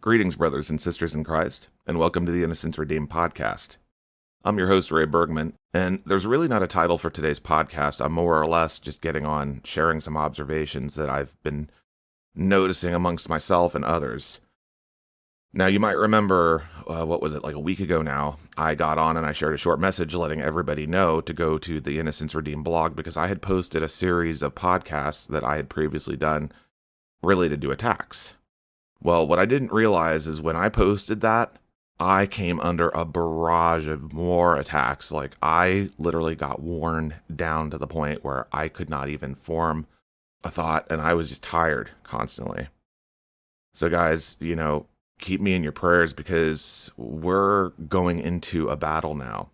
Greetings, brothers and sisters in Christ, and welcome to the Innocence Redeemed podcast. I'm your host, Ray Bergman, and there's really not a title for today's podcast. I'm more or less just getting on, sharing some observations that I've been noticing amongst myself and others. Now, you might remember, like a week ago now, I got on and I shared a short message letting everybody know to go to the Innocence Redeemed blog because I had posted a series of podcasts that I had previously done related to attacks. Well, what I didn't realize is when I posted that, I came under a barrage of more attacks. Like, I literally got worn down to the point where I could not even form a thought, and I was just tired constantly. So guys, keep me in your prayers because we're going into a battle now.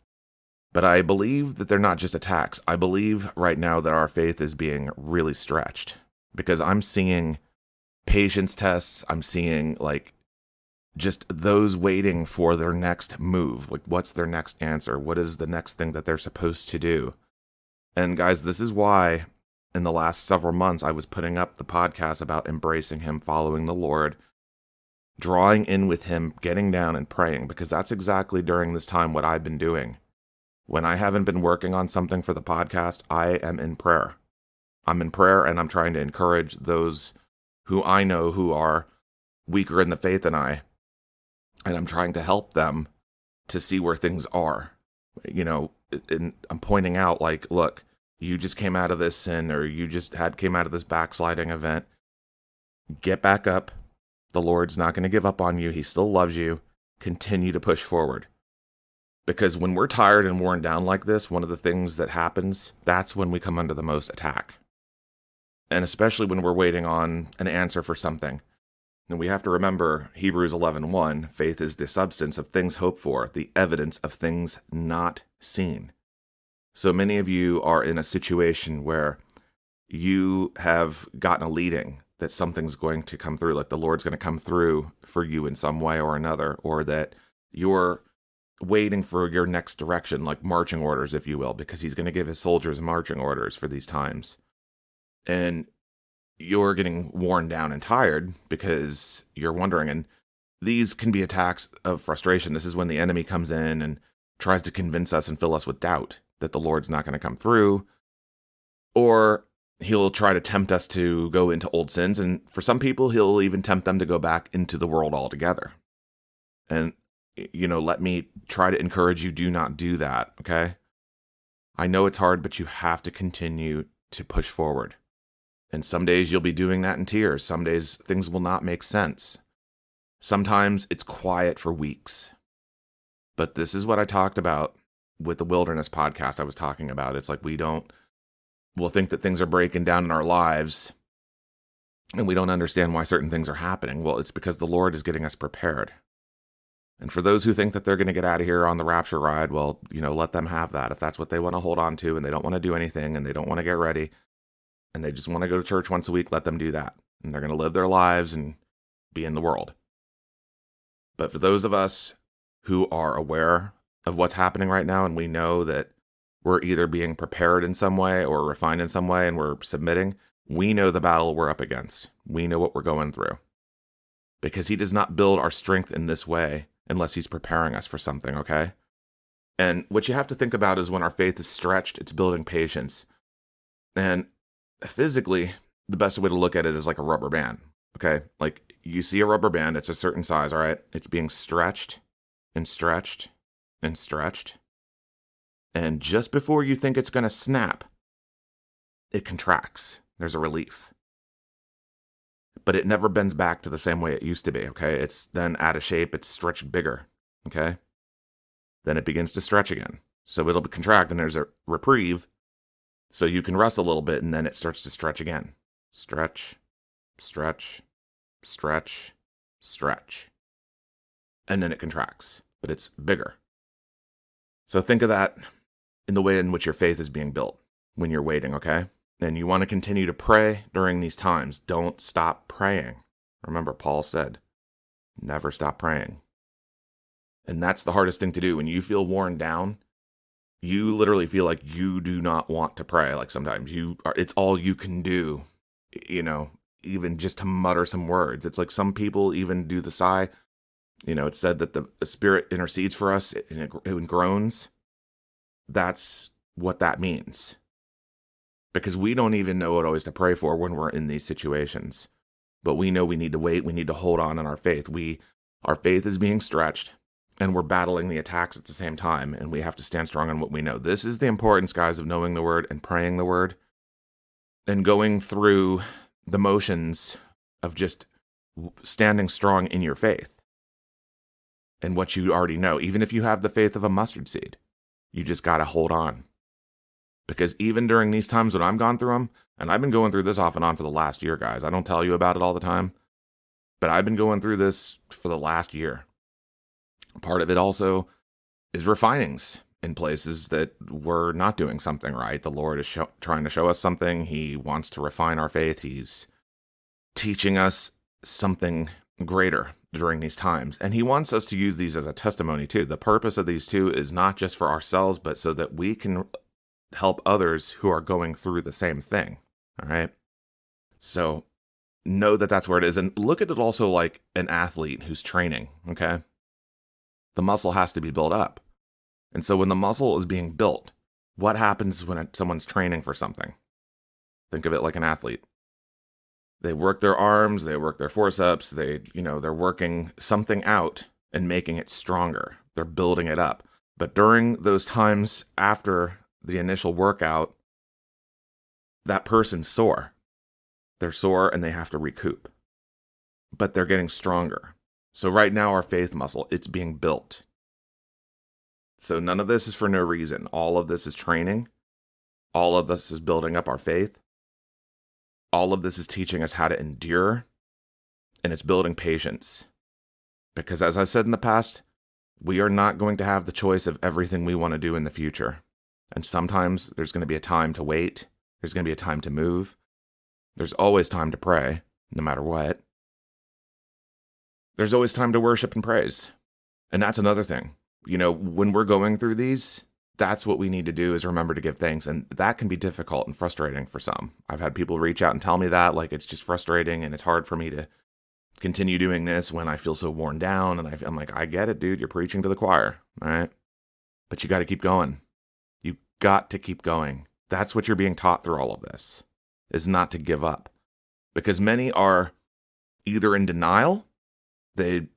But I believe that they're not just attacks. I believe right now that our faith is being really stretched because I'm seeing patience tests. I'm seeing just those waiting for their next move. Like, what's their next answer? What is the next thing that they're supposed to do? And guys, this is why in the last several months I was putting up the podcast about embracing him, following the Lord, drawing in with him, getting down and praying, because that's exactly during this time what I've been doing. When I haven't been working on something for the podcast, I am in prayer. I'm in prayer and I'm trying to encourage those who I know who are weaker in the faith than I, and I'm trying to help them to see where things are. And I'm pointing out, look, you just came out of this sin, or you just came out of this backsliding event. Get back up. The Lord's not going to give up on you. He still loves you. Continue to push forward. Because when we're tired and worn down like this, one of the things that happens, that's when we come under the most attack. And especially when we're waiting on an answer for something. And we have to remember Hebrews 11:1, faith is the substance of things hoped for, the evidence of things not seen. So many of you are in a situation where you have gotten a leading that something's going to come through, like the Lord's going to come through for you in some way or another, or that you're waiting for your next direction, like marching orders, if you will, because he's going to give his soldiers marching orders for these times. And you're getting worn down and tired because you're wondering, and these can be attacks of frustration. This is when the enemy comes in and tries to convince us and fill us with doubt that the Lord's not going to come through, or he'll try to tempt us to go into old sins, and for some people, he'll even tempt them to go back into the world altogether. And, let me try to encourage you, do not do that, okay? I know it's hard, but you have to continue to push forward. And some days you'll be doing that in tears. Some days things will not make sense. Sometimes it's quiet for weeks. But this is what I talked about with the Wilderness podcast I was talking about. It's like we'll think that things are breaking down in our lives and we don't understand why certain things are happening. Well, it's because the Lord is getting us prepared. And for those who think that they're going to get out of here on the rapture ride, well, let them have that. If that's what they want to hold on to and they don't want to do anything and they don't want to get ready, and they just want to go to church once a week, let them do that. And they're going to live their lives and be in the world. But for those of us who are aware of what's happening right now, and we know that we're either being prepared in some way or refined in some way and we're submitting, we know the battle we're up against. We know what we're going through. Because he does not build our strength in this way unless he's preparing us for something, okay? And what you have to think about is when our faith is stretched, it's building patience. And physically, the best way to look at it is like a rubber band, okay? Like, you see a rubber band, it's a certain size, all right? It's being stretched and stretched and stretched. And just before you think it's going to snap, it contracts. There's a relief. But it never bends back to the same way it used to be, okay? It's then out of shape, it's stretched bigger, okay? Then it begins to stretch again. So it'll contract and there's a reprieve. So you can rest a little bit, and then it starts to stretch again. Stretch, stretch, stretch, stretch. And then it contracts, but it's bigger. So think of that in the way in which your faith is being built when you're waiting, okay? And you want to continue to pray during these times. Don't stop praying. Remember, Paul said, never stop praying. And that's the hardest thing to do. When you feel worn down, you literally feel like you do not want to pray. Like sometimes it's all you can do, even just to mutter some words. It's like some people even do the sigh. It's said that the Spirit intercedes for us in groans. That's what that means. Because we don't even know what always to pray for when we're in these situations. But we know we need to wait. We need to hold on in our faith. Our faith is being stretched, and we're battling the attacks at the same time, and we have to stand strong on what we know. This is the importance, guys, of knowing the Word and praying the Word and going through the motions of just standing strong in your faith and what you already know. Even if you have the faith of a mustard seed, you just got to hold on. Because even during these times when I've gone through them, and I've been going through this off and on for the last year, guys. I don't tell you about it all the time, but I've been going through this for the last year. Part of it also is refinings in places that we're not doing something right. The Lord is trying to show us something. He wants to refine our faith. He's teaching us something greater during these times. And he wants us to use these as a testimony too. The purpose of these two is not just for ourselves, but so that we can help others who are going through the same thing. All right. So know that that's where it is. And look at it also like an athlete who's training. Okay. The muscle has to be built up. And so when the muscle is being built, what happens when someone's training for something? Think of it like an athlete. They work their arms, they work their forceps, they're working something out and making it stronger. They're building it up. But during those times after the initial workout, that person's sore. They're sore and they have to recoup. But they're getting stronger. So right now our faith muscle, it's being built. So none of this is for no reason. All of this is training. All of this is building up our faith. All of this is teaching us how to endure. And it's building patience. Because as I said in the past, we are not going to have the choice of everything we want to do in the future. And sometimes there's going to be a time to wait. There's going to be a time to move. There's always time to pray, no matter what. There's always time to worship and praise. And that's another thing. When we're going through these, that's what we need to do is remember to give thanks. And that can be difficult and frustrating for some. I've had people reach out and tell me that, like, it's just frustrating and it's hard for me to continue doing this when I feel so worn down. And I'm like, I get it, dude. You're preaching to the choir, all right? But you got to keep going. You got to keep going. That's what you're being taught through all of this, is not to give up. Because many are either in denial. They,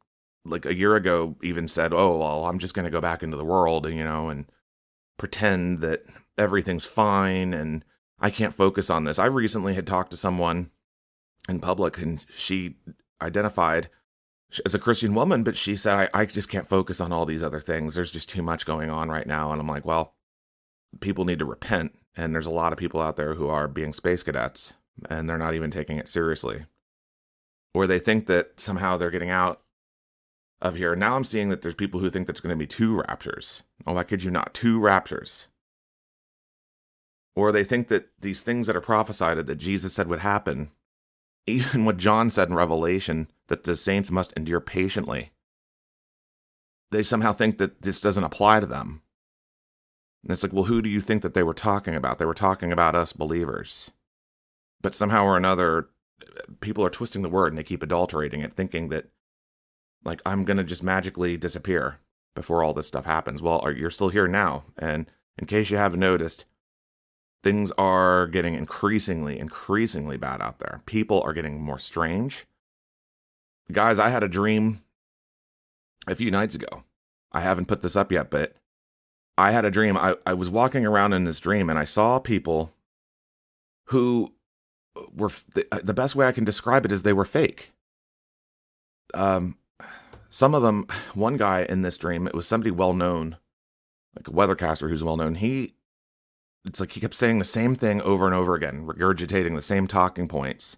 like a year ago, even said, oh, well, I'm just going to go back into the world, and pretend that everything's fine and I can't focus on this. I recently had talked to someone in public and she identified as a Christian woman, but she said, I just can't focus on all these other things. There's just too much going on right now. And I'm like, well, people need to repent. And there's a lot of people out there who are being space cadets and they're not even taking it seriously. Or they think that somehow they're getting out of here. Now I'm seeing that there's people who think there's going to be 2 raptures. Oh, I kid you not, 2 raptures. Or they think that these things that are prophesied that Jesus said would happen, even what John said in Revelation, that the saints must endure patiently, they somehow think that this doesn't apply to them. And it's like, well, who do you think that they were talking about? They were talking about us believers. But somehow or another, people are twisting the word and they keep adulterating it, thinking that, like, I'm going to just magically disappear before all this stuff happens. Well, you're still here now. And in case you haven't noticed, things are getting increasingly bad out there. People are getting more strange. Guys, I had a dream a few nights ago. I haven't put this up yet, but I had a dream. I was walking around in this dream and I saw people who were, the best way I can describe it is they were fake. Some of them, one guy in this dream, it was somebody well-known, like a weathercaster who's well-known. It's like he kept saying the same thing over and over again, regurgitating the same talking points.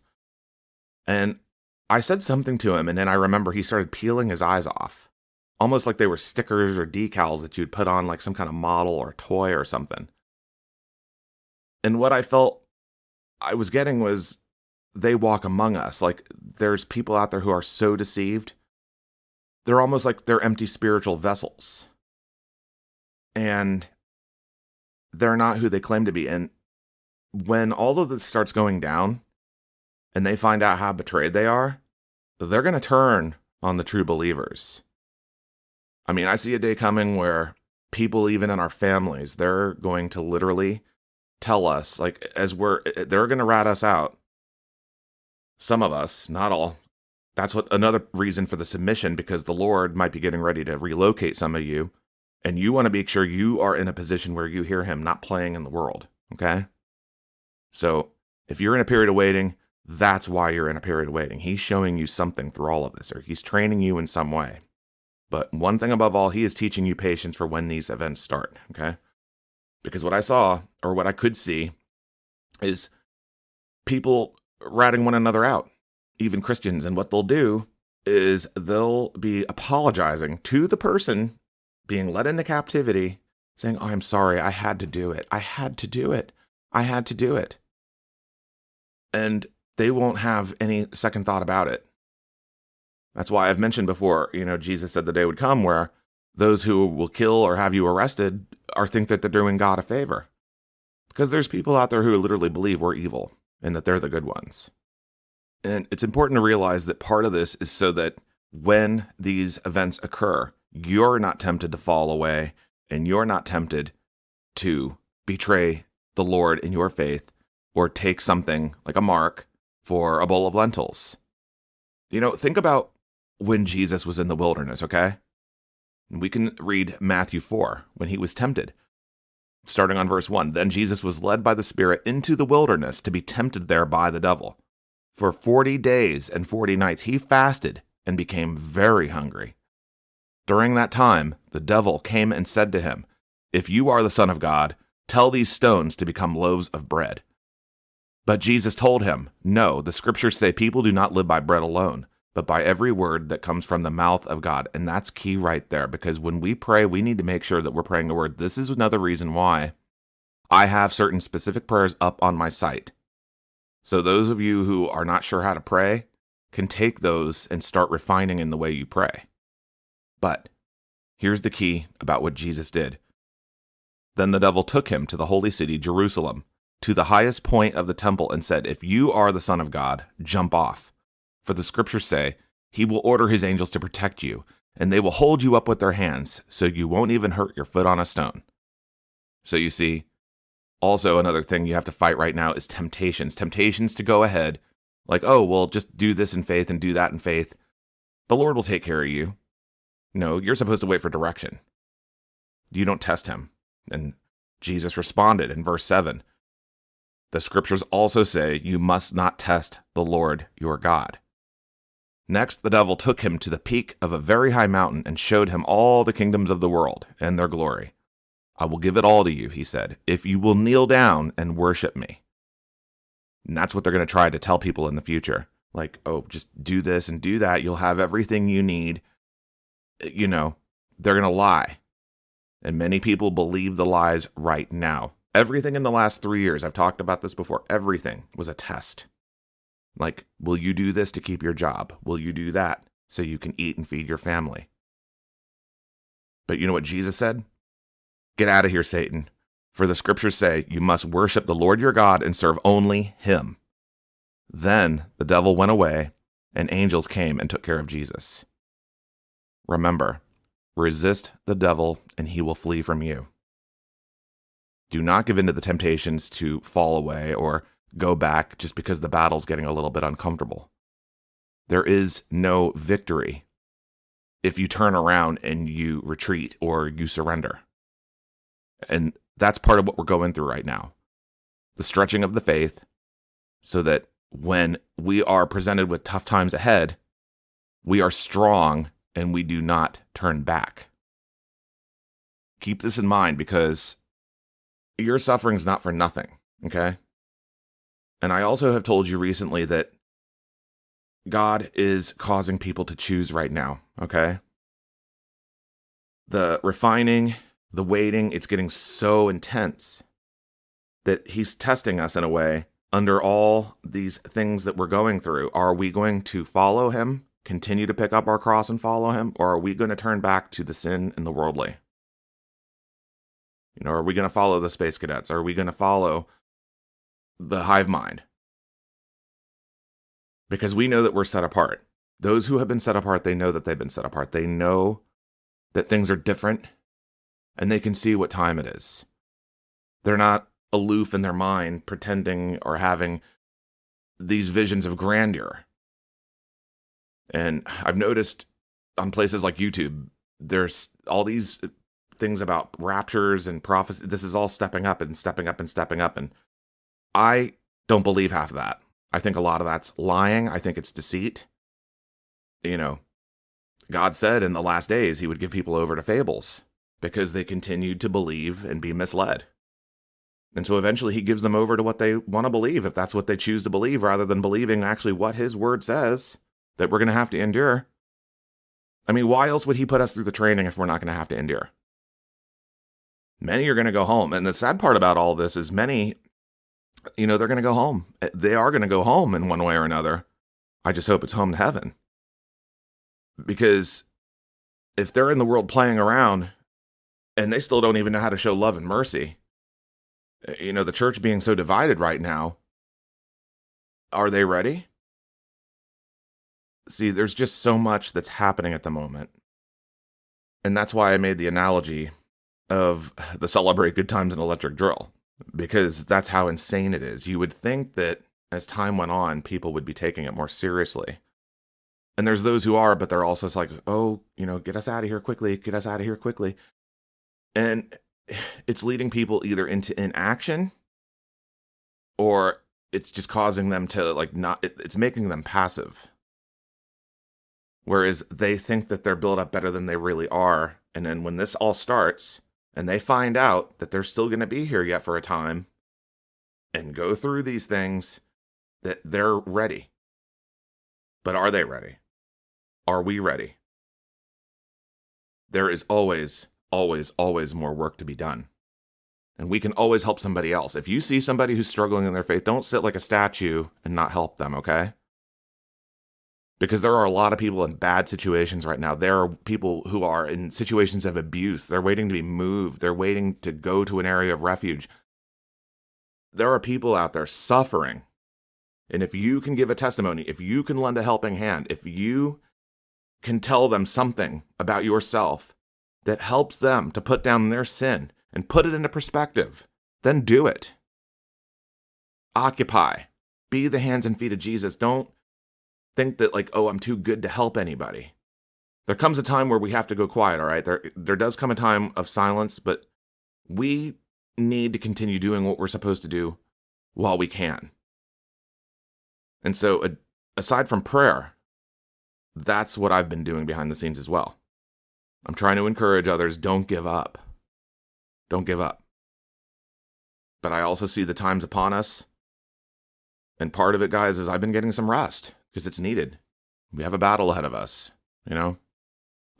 And I said something to him, and then I remember he started peeling his eyes off, almost like they were stickers or decals that you'd put on like some kind of model or toy or something. And what I felt I was getting was, they walk among us. Like, there's people out there who are so deceived. They're almost like they're empty spiritual vessels. And they're not who they claim to be. And when all of this starts going down, and they find out how betrayed they are, they're going to turn on the true believers. I mean, I see a day coming where people, even in our families, they're going to literally tell us, like, they're going to rat us out. Some of us, not all. That's another reason for the submission, because the Lord might be getting ready to relocate some of you, and you want to make sure you are in a position where you hear him, not playing in the world, okay? So if you're in a period of waiting, that's why you're in a period of waiting. He's showing you something through all of this, or he's training you in some way. But one thing above all, he is teaching you patience for when these events start, okay? Because what I saw, or what I could see, is people ratting one another out, even Christians. And what they'll do is they'll be apologizing to the person being led into captivity, saying, "Oh, I'm sorry, I had to do it. I had to do it. I had to do it." And they won't have any second thought about it. That's why I've mentioned before, Jesus said the day would come where those who will kill or have you arrested think that they're doing God a favor. Because there's people out there who literally believe we're evil and that they're the good ones. And it's important to realize that part of this is so that when these events occur, you're not tempted to fall away, and you're not tempted to betray the Lord in your faith or take something like a mark for a bowl of lentils. Think about when Jesus was in the wilderness, okay? We can read Matthew 4, when he was tempted. Starting on verse 1, "Then Jesus was led by the Spirit into the wilderness to be tempted there by the devil. For 40 days and 40 nights he fasted and became very hungry. During that time, the devil came and said to him, 'If you are the Son of God, tell these stones to become loaves of bread.' But Jesus told him, 'No, the scriptures say people do not live by bread alone, but by every word that comes from the mouth of God.'" And that's key right there, because when we pray, we need to make sure that we're praying the word. This is another reason why I have certain specific prayers up on my site. So those of you who are not sure how to pray can take those and start refining in the way you pray. But here's the key about what Jesus did. "Then the devil took him to the holy city, Jerusalem, to the highest point of the temple, and said, 'If you are the Son of God, jump off. For the scriptures say, he will order his angels to protect you, and they will hold you up with their hands, so you won't even hurt your foot on a stone.'" So you see, also another thing you have to fight right now is temptations. Temptations to go ahead, like, "Oh, well, just do this in faith and do that in faith. The Lord will take care of you." No, you're supposed to wait for direction. You don't test him. And Jesus responded in verse 7, "The scriptures also say you must not test the Lord your God." Next, the devil took him to the peak of a very high mountain and showed him all the kingdoms of the world and their glory. "I will give it all to you," he said, "if you will kneel down and worship me." And that's what they're going to try to tell people in the future. Like, "Oh, just do this and do that. You'll have everything you need." They're going to lie. And many people believe the lies right now. Everything in the last 3 years, I've talked about this before, everything was a test. Like, will you do this to keep your job? Will you do that so you can eat and feed your family? But you know what Jesus said? "Get out of here, Satan. For the scriptures say you must worship the Lord your God and serve only him." Then the devil went away, and angels came and took care of Jesus. Remember, resist the devil and he will flee from you. Do not give in to the temptations to fall away or go back just because the battle's getting a little bit uncomfortable. There is no victory if you turn around and you retreat or you surrender. And that's part of what we're going through right now. The stretching of the faith, so that when we are presented with tough times ahead, we are strong and we do not turn back. Keep this in mind, because your suffering is not for nothing, okay? And I also have told you recently that God is causing people to choose right now, okay? The refining, the waiting, it's getting so intense that he's testing us in a way under all these things that we're going through. Are we going to follow him, continue to pick up our cross and follow him, or are we going to turn back to the sin and the worldly? Are we going to follow the space cadets? Are we going to follow the hive mind? because we know that we're set apart. Those who have been set apart, they know that they've been set apart. They know that things are different, and they can see what time it is. They're not aloof in their mind, pretending or having these visions of grandeur. And I've noticed on places like YouTube, there's all these things about raptures and prophecy. This is all stepping up and stepping up and stepping up. And I don't believe half of that. I think a lot of that's lying. I think it's deceit. God said in the last days he would give people over to fables because they continued to believe and be misled. And so eventually he gives them over to what they want to believe, if that's what they choose to believe, rather than believing actually what his word says that we're going to have to endure. I mean, why else would he put us through the training if we're not going to have to endure? Many are going to go home. And the sad part about all this is many, they're going to go home. They are going to go home in one way or another. I just hope it's home to heaven. Because if they're in the world playing around and they still don't even know how to show love and mercy, the church being so divided right now, are they ready? See, there's just so much that's happening at the moment. And that's why I made the analogy of the Celebrate Good Times and Electric Drill, because that's how insane it is. You would think that as time went on, people would be taking it more seriously. And there's those who are, but they're also just like, oh, get us out of here quickly, get us out of here quickly. And it's leading people either into inaction, or it's just causing them to it's making them passive. Whereas they think that they're built up better than they really are. And then when this all starts and they find out that they're still going to be here yet for a time and go through these things, that they're ready. But are they ready? Are we ready? There is always, always, always more work to be done. And we can always help somebody else. If you see somebody who's struggling in their faith, don't sit like a statue and not help them, okay? Because there are a lot of people in bad situations right now. There are people who are in situations of abuse. They're waiting to be moved. They're waiting to go to an area of refuge. There are people out there suffering. And if you can give a testimony, if you can lend a helping hand, if you can tell them something about yourself that helps them to put down their sin and put it into perspective, then do it. Occupy. Be the hands and feet of Jesus. Don't think that I'm too good to help anybody. There comes a time where we have to go quiet, all right? There does come a time of silence, but we need to continue doing what we're supposed to do while we can. And so, aside from prayer, that's what I've been doing behind the scenes as well. I'm trying to encourage others, don't give up. Don't give up. But I also see the times upon us. And part of it, guys, is I've been getting some rest because it's needed. We have a battle ahead of us.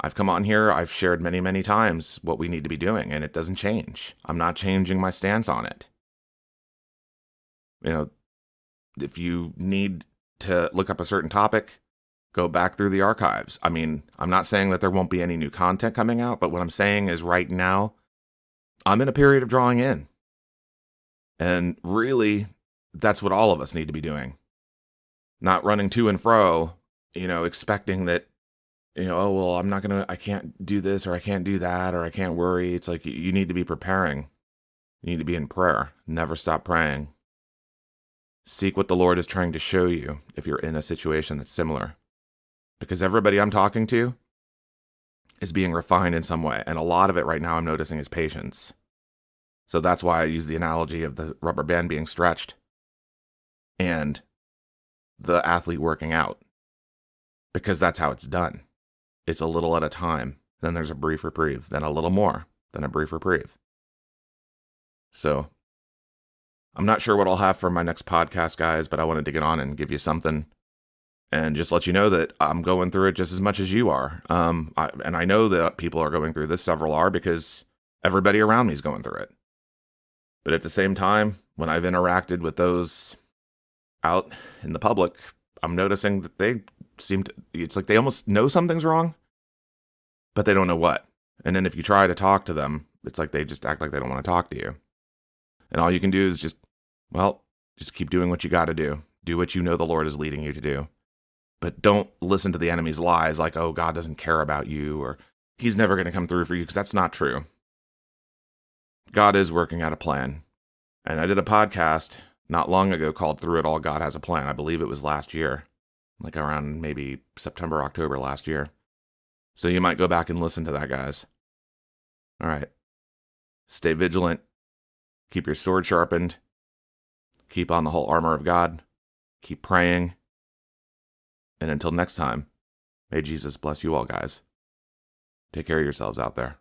I've come on here, I've shared many, many times what we need to be doing, and it doesn't change. I'm not changing my stance on it. If you need to look up a certain topic, go back through the archives. I mean, I'm not saying that there won't be any new content coming out, but what I'm saying is right now, I'm in a period of drawing in. And really, that's what all of us need to be doing. Not running to and fro, expecting that, oh, well, I can't do this, or I can't do that, or I can't worry. It's like you need to be preparing. You need to be in prayer. Never stop praying. Seek what the Lord is trying to show you if you're in a situation that's similar. Because everybody I'm talking to is being refined in some way. And a lot of it right now I'm noticing is patience. So that's why I use the analogy of the rubber band being stretched and the athlete working out. Because that's how it's done. It's a little at a time. Then there's a brief reprieve. Then a little more. Then a brief reprieve. So I'm not sure what I'll have for my next podcast, guys, but I wanted to get on and give you something and just let you know that I'm going through it just as much as you are. And I know that people are going through this, several are, because everybody around me is going through it. But at the same time, when I've interacted with those out in the public, I'm noticing that it's like they almost know something's wrong, but they don't know what. And then if you try to talk to them, it's like they just act like they don't want to talk to you. And all you can do is just keep doing what you got to do. Do what you know the Lord is leading you to do. But don't listen to the enemy's lies like, oh, God doesn't care about you, or he's never going to come through for you, because that's not true. God is working out a plan. And I did a podcast not long ago called Through It All, God Has a Plan. I believe it was last year, like around maybe September, October last year. So you might go back and listen to that, guys. All right. Stay vigilant. Keep your sword sharpened. Keep on the whole armor of God. Keep praying. And until next time, may Jesus bless you all, guys. Take care of yourselves out there.